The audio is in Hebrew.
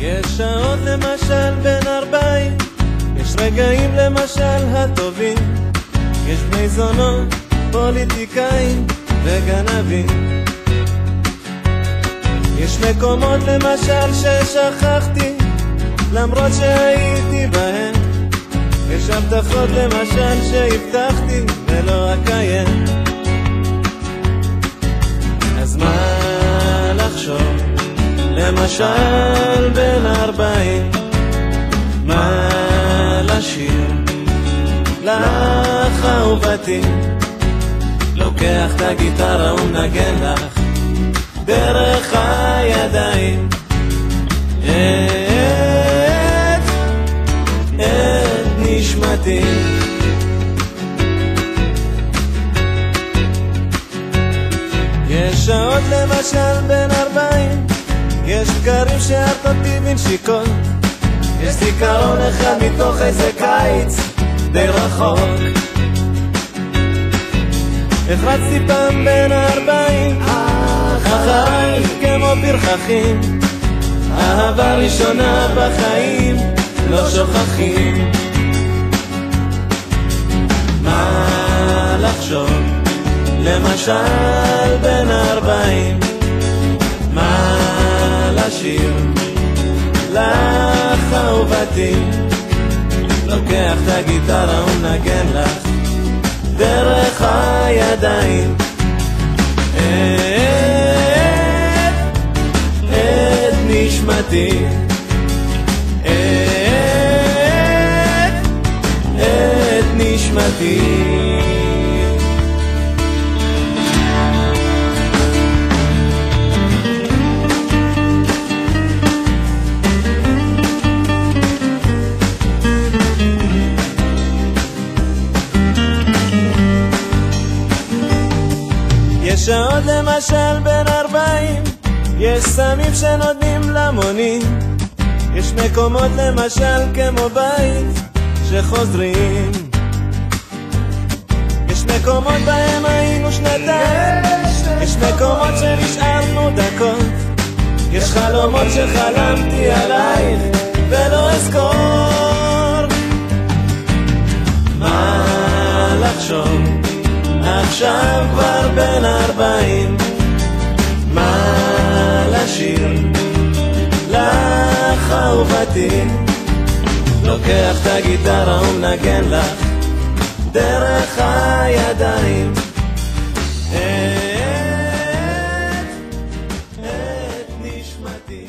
יש שעות למשל בין 40, יש רגעים למשל הטובים, יש בני זונות, פוליטיקאים וגנבים. יש מקומות למשל ששכחתי למרות שהייתי בהם, יש הבטחות למשל שהבטחתי ולא אקיים. אז מה לחשוב למשל בין 40, מה לשיר לך אהובתי, לוקח את הגיטרה ומנגן לך דרך הידיים את נשמתי. יש שעות למשל בין 40, יש בקרים שארת אותי בנשיקות, יש זיכרון אחד מתוך איזה קיץ די רחוק. החרצתי פעם בין 40, אחריי כמו פרחחים, אהבה ראשונה בחיים לא שוכחים. מה לחשוב למשל בין 40, מה לשיר לך אהובתי, לוקח את הגיטרה ומנגן לך דרך הידיים את נשמתי, את נשמתי. יש שעות למשל בין 40, יש סמים שנותנים למונים, יש מקומות למשל כמו בית שחוזרים, יש מקומות בהם היינו שנתיים, יש מקומות שנשארנו דקות, יש חלומות שחלמתי עלייך ולא אזכור. מה לחשוב עכשיו כבר בין 40, מה לשיר לך אהובתי, לוקח את הגיטרה ומנגן לך דרך הידיים את נשמתי.